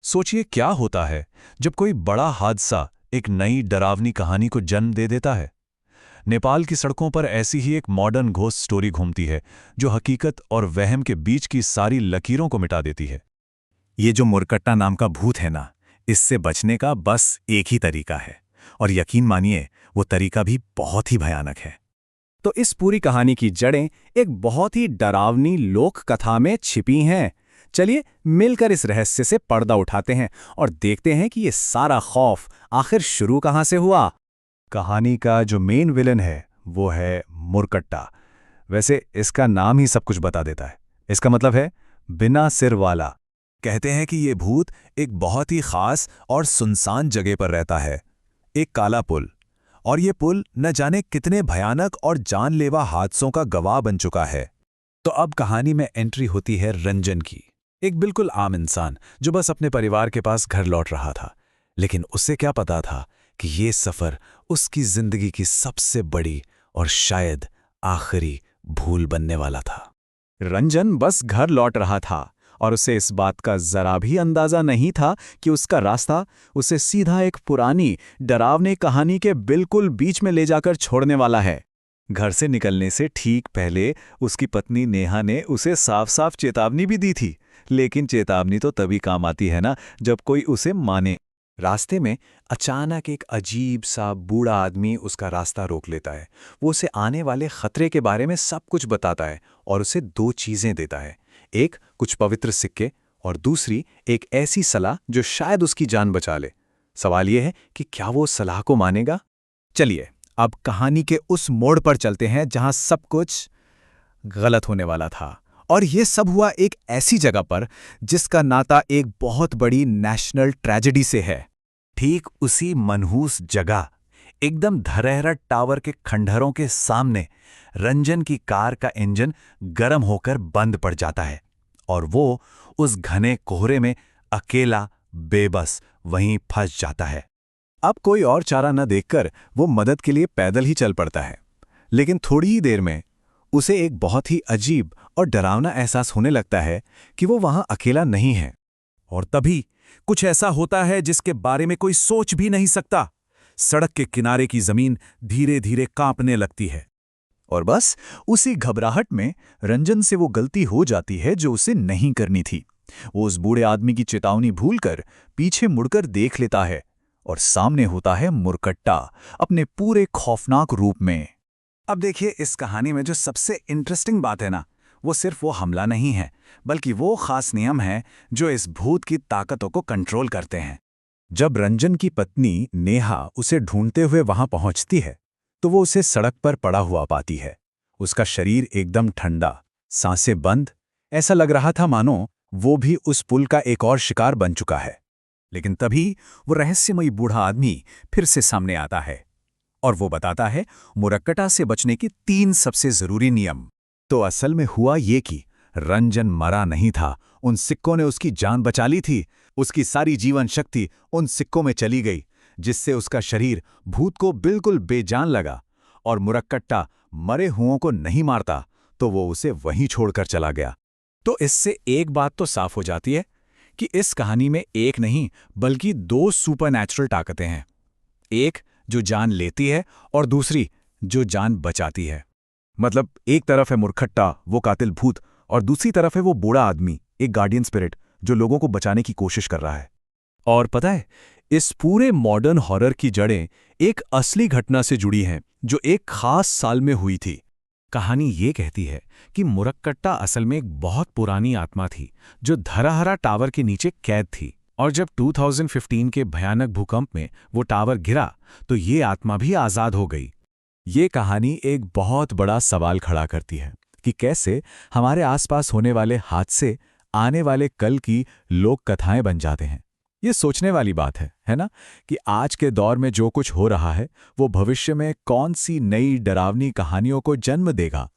सोचिए क्या होता है जब कोई बड़ा हादसा एक नई डरावनी कहानी को जन्म दे देता है। नेपाल की सड़कों पर ऐसी ही एक मॉडर्न घोस्ट स्टोरी घूमती है जो हकीकत और वहम के बीच की सारी लकीरों को मिटा देती है। ये जो मुरकट्टा नाम का भूत है ना, इससे बचने का बस एक ही तरीका है, और यकीन मानिए वो तरीका भी बहुत ही भयानक है। तो इस पूरी कहानी की जड़ें एक बहुत ही डरावनी लोक कथा में छिपी हैं। चलिए मिलकर इस रहस्य से पर्दा उठाते हैं और देखते हैं कि ये सारा खौफ आखिर शुरू कहां से हुआ। कहानी का जो मेन विलन है वो है मुरकट्टा। वैसे इसका नाम ही सब कुछ बता देता है। इसका मतलब है बिना सिर वाला। कहते हैं कि ये भूत एक बहुत ही खास और सुनसान जगह पर रहता है, एक काला पुल। और ये पुल न जाने कितने भयानक और जानलेवा हादसों का गवाह बन चुका है। तो अब कहानी में एंट्री होती है रंजन की, एक बिल्कुल आम इंसान जो बस अपने परिवार के पास घर लौट रहा था। लेकिन उससे क्या पता था कि ये सफ़र उसकी जिंदगी की सबसे बड़ी और शायद आखिरी भूल बनने वाला था। रंजन बस घर लौट रहा था और उसे इस बात का जरा भी अंदाजा नहीं था कि उसका रास्ता उसे सीधा एक पुरानी डरावनी कहानी के बिल्कुल बीच में ले जाकर छोड़ने वाला है। घर से निकलने से ठीक पहले उसकी पत्नी नेहा ने उसे साफ साफ चेतावनी भी दी थी, लेकिन चेतावनी तो तभी काम आती है ना जब कोई उसे माने। रास्ते में अचानक एक अजीब सा बूढ़ा आदमी उसका रास्ता रोक लेता है। वो उसे आने वाले खतरे के बारे में सब कुछ बताता है और उसे दो चीज़ें देता है, एक कुछ पवित्र सिक्के और दूसरी एक ऐसी सलाह जो शायद उसकी जान बचा ले। सवाल यह है कि क्या वो उस सलाह को मानेगा। चलिए अब कहानी के उस मोड़ पर चलते हैं जहां सब कुछ गलत होने वाला था। और यह सब हुआ एक ऐसी जगह पर जिसका नाता एक बहुत बड़ी नेशनल ट्रेजेडी से है। ठीक उसी मनहूस जगह, एकदम धरहरा टावर के खंडहरों के सामने, रंजन की कार का इंजन गर्म होकर बंद पड़ जाता है और वो उस घने कोहरे में अकेला बेबस वहीं फंस जाता है। अब कोई और चारा न देखकर वो मदद के लिए पैदल ही चल पड़ता है। लेकिन थोड़ी ही देर में उसे एक बहुत ही अजीब और डरावना एहसास होने लगता है कि वो वहां अकेला नहीं है। और तभी कुछ ऐसा होता है जिसके बारे में कोई सोच भी नहीं सकता। सड़क के किनारे की जमीन धीरे धीरे कांपने लगती है। और बस उसी घबराहट में रंजन से वो गलती हो जाती है जो उसे नहीं करनी थी। वो उस बूढ़े आदमी की चेतावनी भूलकर पीछे मुड़कर देख लेता है और सामने होता है मुरकट्टा अपने पूरे खौफनाक रूप में। अब देखिए, इस कहानी में जो सबसे इंटरेस्टिंग बात है ना, वो सिर्फ वो हमला नहीं है, बल्कि वो खास नियम है जो इस भूत की ताकतों को कंट्रोल करते हैं। जब रंजन की पत्नी नेहा उसे ढूंढते हुए वहां पहुंचती है तो वो उसे सड़क पर पड़ा हुआ पाती है। उसका शरीर एकदम ठंडा, सांसें बंद, ऐसा लग रहा था मानो वो भी उस पुल का एक और शिकार बन चुका है। लेकिन तभी वो रहस्यमयी बूढ़ा आदमी फिर से सामने आता है और वो बताता है मुरकट्टा से बचने के 3 सबसे जरूरी नियम। तो असल में हुआ ये कि रंजन मरा नहीं था, उन सिक्कों ने उसकी जान बचा ली थी। उसकी सारी जीवन शक्ति उन सिक्कों में चली गई, जिससे उसका शरीर भूत को बिल्कुल बेजान लगा। और मुरकट्टा मरे हुओं को नहीं मारता, तो वो उसे वहीं छोड़कर चला गया। तो इससे एक बात तो साफ हो जाती है कि इस कहानी में एक नहीं बल्कि 2 सुपरनैचुरल ताकतें हैं, एक जो जान लेती है और दूसरी जो जान बचाती है। मतलब एक तरफ है मुरकट्टा, वो कातिल भूत, और दूसरी तरफ है वो बूढ़ा आदमी, एक गार्डियन स्पिरिट जो लोगों को बचाने की कोशिश कर रहा है। और पता है, इस पूरे मॉडर्न हॉरर की जड़ें एक असली घटना से जुड़ी हैं जो एक खास साल में हुई थी। कहानी ये कहती है कि मुरकट्टा असल में एक बहुत पुरानी आत्मा थी जो धरहरा टावर के नीचे कैद थी। और जब 2015 के भयानक भूकंप में वो टावर गिरा तो ये आत्मा भी आज़ाद हो गई। ये कहानी एक बहुत बड़ा सवाल खड़ा करती है कि कैसे हमारे आसपास होने वाले हादसे आने वाले कल की लोक कथाएं बन जाते हैं। ये सोचने वाली बात है ना, कि आज के दौर में जो कुछ हो रहा है वो भविष्य में कौन सी नई डरावनी कहानियों को जन्म देगा।